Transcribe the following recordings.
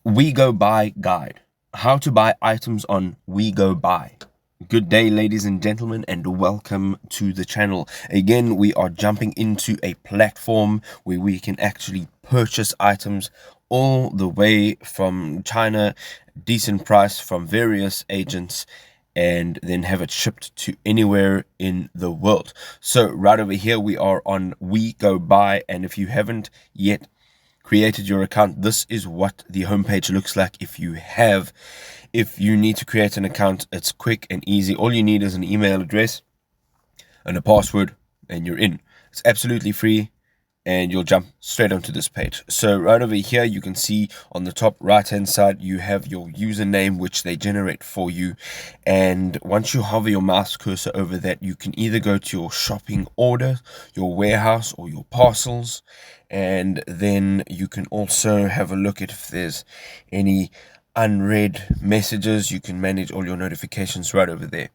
WeGoBuy guide. How to buy items on WeGoBuy. Good day, ladies and gentlemen, and welcome to the channel. Again, we are jumping into a platform where we can actually purchase items all the way from China, decent price from various agents, and then have it shipped to anywhere in the world. So right over here, we are on WeGoBuy, and if you haven't yet created your account, this is what the homepage looks like. If you need to create an account, it's quick and easy. All you need is an email address and a password, and you're in. It's absolutely free, and you'll jump straight onto this page. So right over here, you can see on the top right hand side, you have your username, which they generate for you. And once you hover your mouse cursor over that, you can either go to your shopping order, your warehouse, or your parcels. And then you can also have a look at if there's any unread messages. You can manage all your notifications right over there.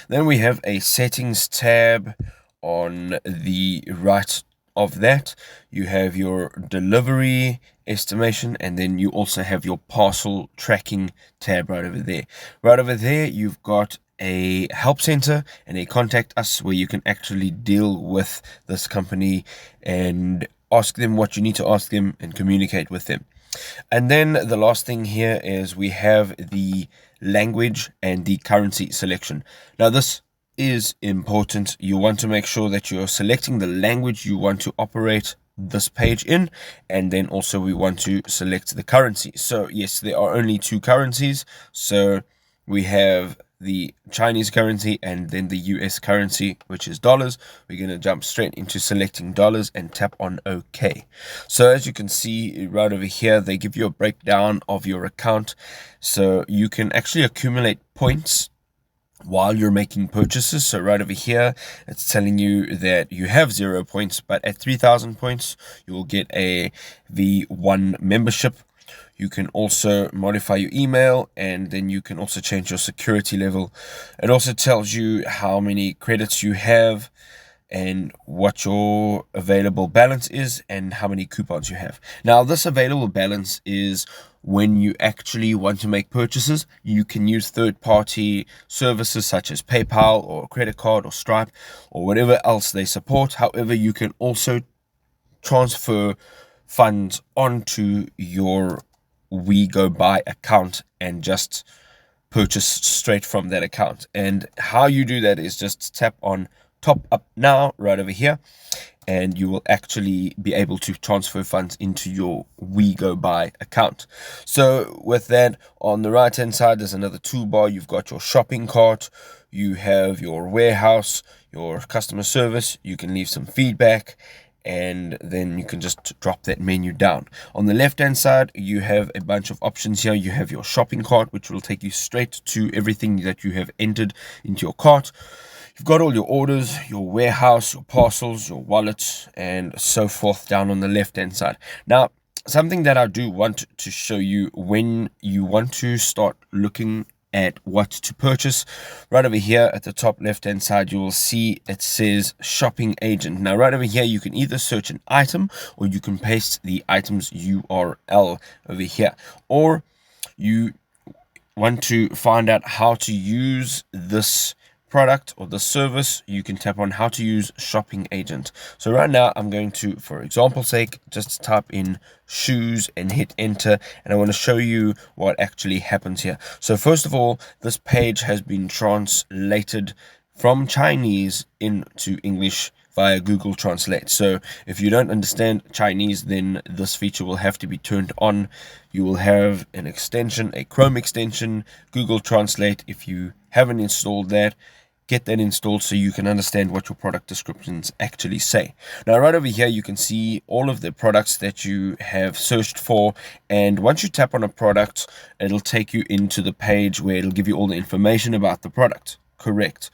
Then we have a settings tab on the right of that. You have your delivery estimation, and then you also have your parcel tracking tab right over there. Right over there, you've got a help center and a contact us, where you can actually deal with this company and ask them what you need to ask them and communicate with them. And then the last thing here is we have the language and the currency selection. Now this is important. You want to make sure that you're selecting the language you want to operate this page in, and then also we want to select the currency. So yes, there are only two currencies. So we have the Chinese currency and then the US currency, which is dollars. We're going to jump straight into selecting dollars and tap on OK. So as you can see right over here, they give you a breakdown of your account. So you can actually accumulate points while you're making purchases. So right over here, it's telling you that you have 0 points, but at 3,000 points, you will get a V1 membership. You can also modify your email, and then you can also change your security level. It also tells you how many credits you have and what your available balance is and how many coupons you have. Now, this available balance is when you actually want to make purchases. You can use third-party services such as PayPal or credit card or Stripe or whatever else they support. However, you can also transfer funds onto your WeGoBuy account and just purchase straight from that account. And how you do that is just tap on top up now right over here, and you will actually be able to transfer funds into your WeGoBuy account. So with that, on the right hand side, there's another toolbar. You've got your shopping cart, you have your warehouse, your customer service. You can leave some feedback, and then you can just drop that menu down. On the left hand side, you have a bunch of options here. You have your shopping cart, which will take you straight to everything that you have entered into your cart. You've got all your orders, your warehouse, your parcels, your wallets, and so forth down on the left hand side. Now, something that I do want to show you when you want to start looking at what to purchase, right over here at the top left hand side, you will see it says shopping agent. Now right over here, you can either search an item or you can paste the item's URL over here, or you want to find out how to use this product or the service, you can tap on how to use shopping agent. So right now I'm going to, for example's sake, just type in shoes and hit enter, and I want to show you what actually happens here. So first of all, this page has been translated from Chinese into English via Google Translate. So if you don't understand Chinese, then this feature will have to be turned on. You will have an extension, a Chrome extension, Google Translate. If you haven't installed that, get that installed so you can understand what your product descriptions actually say. Now right over here, you can see all of the products that you have searched for, and once you tap on a product, it'll take you into the page where it'll give you all the information about the product. Correct.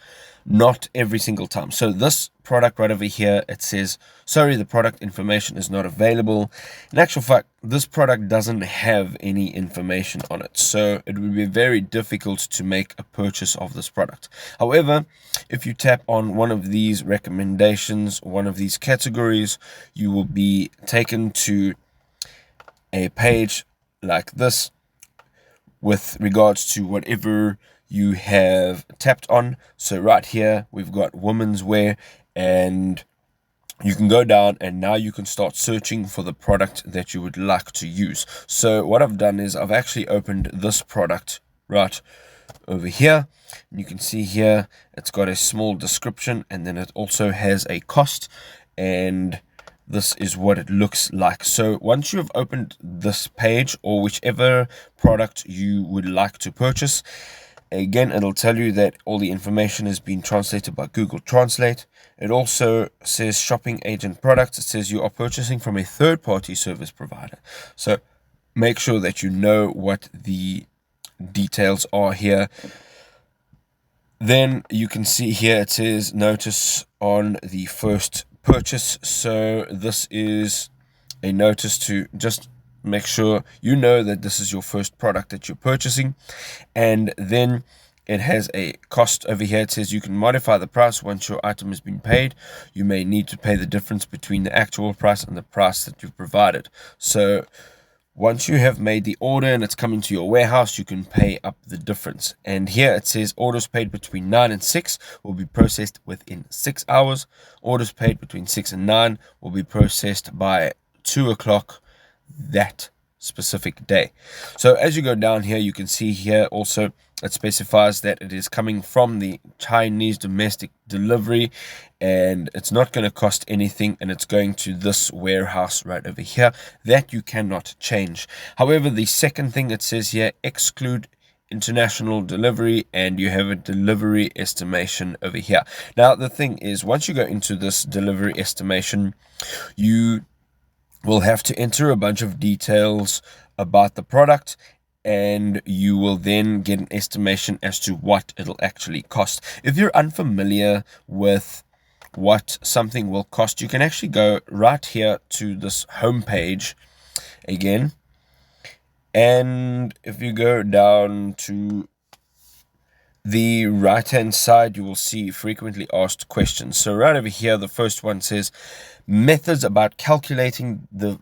Not every single time. So this product right over here, it says, sorry, the product information is not available. In actual fact, this product doesn't have any information on it, so it would be very difficult to make a purchase of this product. However, if you tap on one of these recommendations, one of these categories, you will be taken to a page like this, with regards to whatever you have tapped on. So right here we've got women's wear, and you can go down and now you can start searching for the product that you would like to use. So what I've done is I've actually opened this product right over here. You can see here it's got a small description, and then it also has a cost, and this is what it looks like. So once you have opened this page, or whichever product you would like to purchase, again, it'll tell you that all the information has been translated by Google Translate. It also says shopping agent products. It says you are purchasing from a third-party service provider. So make sure that you know what the details are here. Then you can see here it says notice on the first purchase. So this is a notice to just make sure you know that this is your first product that you're purchasing. And then it has a cost over here. It says you can modify the price once your item has been paid. You may need to pay the difference between the actual price and the price that you've provided. So once you have made the order and it's coming to your warehouse, you can pay up the difference. And here it says orders paid between 9 and 6 will be processed within 6 hours. Orders paid between 6 and 9 will be processed by 2 o'clock that specific day. So as you go down here, you can see here also it specifies that it is coming from the Chinese domestic delivery, and it's not going to cost anything, and it's going to this warehouse right over here that you cannot change. However, the second thing it says here, exclude international delivery, and you have a delivery estimation over here. Now the thing is, once you go into this delivery estimation, you will have to enter a bunch of details about the product, and you will then get an estimation as to what it'll actually cost. If you're unfamiliar with what something will cost, you can actually go right here to this home page again, and if you go down to the right hand side, you will see frequently asked questions. So right over here, the first one says methods about calculating the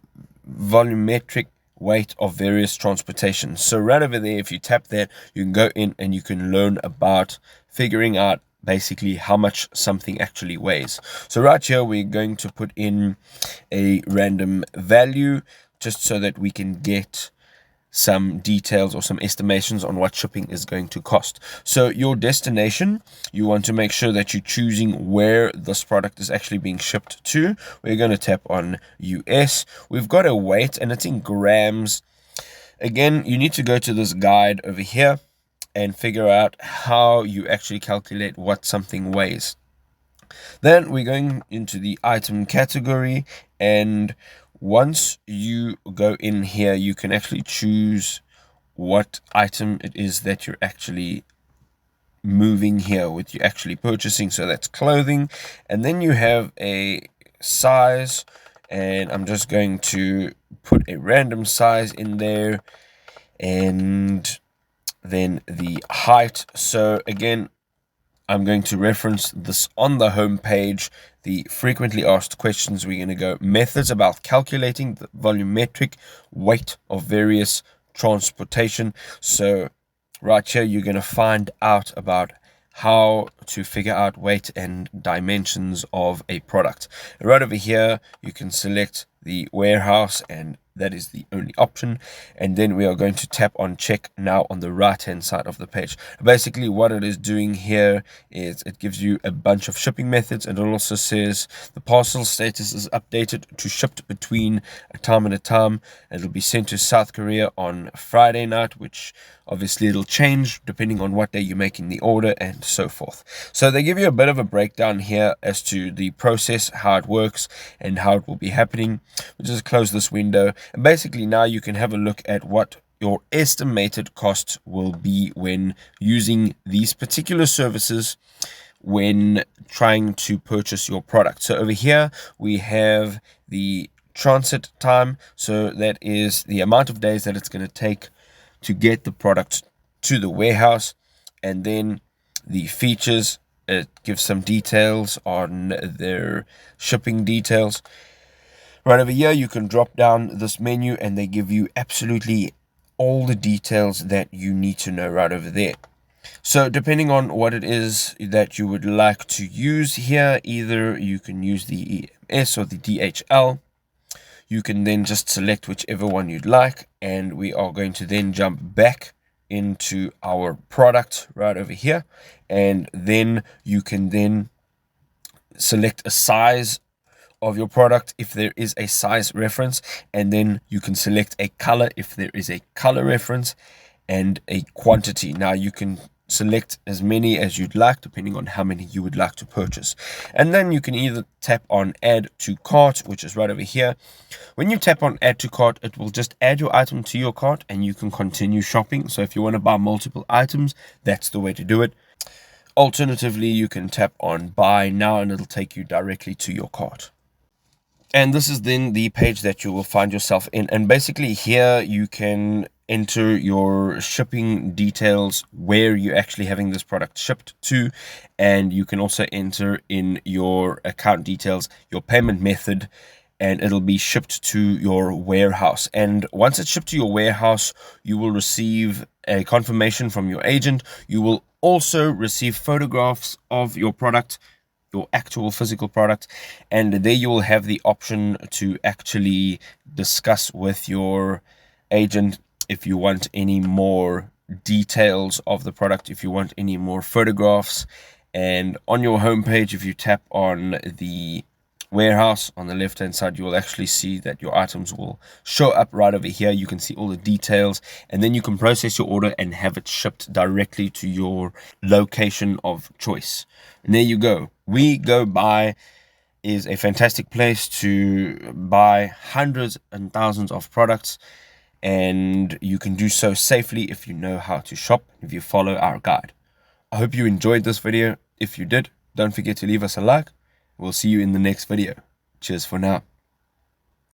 volumetric weight of various transportation. So right over there, if you tap that, you can go in and you can learn about figuring out basically how much something actually weighs. So right here, we're going to put in a random value just so that we can get some details or some estimations on what shipping is going to cost. So your destination, you want to make sure that you're choosing where this product is actually being shipped to. We're going to tap on US. We've got a weight, and it's in grams. Again, you need to go to this guide over here and figure out how you actually calculate what something weighs. Then we're going into the item category, and once you go in here, you can actually choose what item it is that you're actually moving here, with you actually purchasing. So that's clothing, and then you have a size, and I'm just going to put a random size in there, and then the height. So again, I'm going to reference this on the home page, the frequently asked questions. We're going to go methods about calculating the volumetric weight of various transportation. So right here, you're going to find out about how to figure out weight and dimensions of a product. And right over here, you can select the warehouse, and that is the only option. And then we are going to tap on check now on the right hand side of the page. Basically what it is doing here is it gives you a bunch of shipping methods, and it also says the parcel status is updated to shipped between a time and a time. It'll be sent to South Korea on Friday night, which obviously it'll change depending on what day you're making the order and so forth. So they give you a bit of a breakdown here as to the process, how it works, and how it will be happening. We'll just close this window, and basically now you can have a look at what your estimated cost will be when using these particular services when trying to purchase your product. So over here we have the transit time, so that is the amount of days that it's going to take to get the product to the warehouse. And then the features, it gives some details on their shipping details. Right over here, you can drop down this menu, and they give you absolutely all the details that you need to know right over there. So depending on what it is that you would like to use here, either you can use the EMS or the DHL. You can then just select whichever one you'd like, and we are going to then jump back into our product right over here, and then you can then select a size of your product if there is a size reference, and then you can select a color if there is a color reference, and a quantity. Now you can select as many as you'd like depending on how many you would like to purchase, and then you can either tap on add to cart, which is right over here. When you tap on add to cart, it will just add your item to your cart and you can continue shopping. So if you want to buy multiple items, that's the way to do it. Alternatively, you can tap on buy now and it'll take you directly to your cart. And this is then the page that you will find yourself in. And basically here you can enter your shipping details, where you're actually having this product shipped to. And you can also enter in your account details, your payment method, and it'll be shipped to your warehouse. And once it's shipped to your warehouse, you will receive a confirmation from your agent. You will also receive photographs of your product, your actual physical product, and there you will have the option to actually discuss with your agent if you want any more details of the product, if you want any more photographs. And on your homepage, if you tap on the warehouse on the left hand side, you will actually see that your items will show up right over here. You can see all the details, and then you can process your order and have it shipped directly to your location of choice. And there you go. WeGoBuy is a fantastic place to buy hundreds and thousands of products, and you can do so safely if you know how to shop, if you follow our guide. I hope you enjoyed this video. If you did, don't forget to leave us a like. We'll see you in the next video. Cheers for now.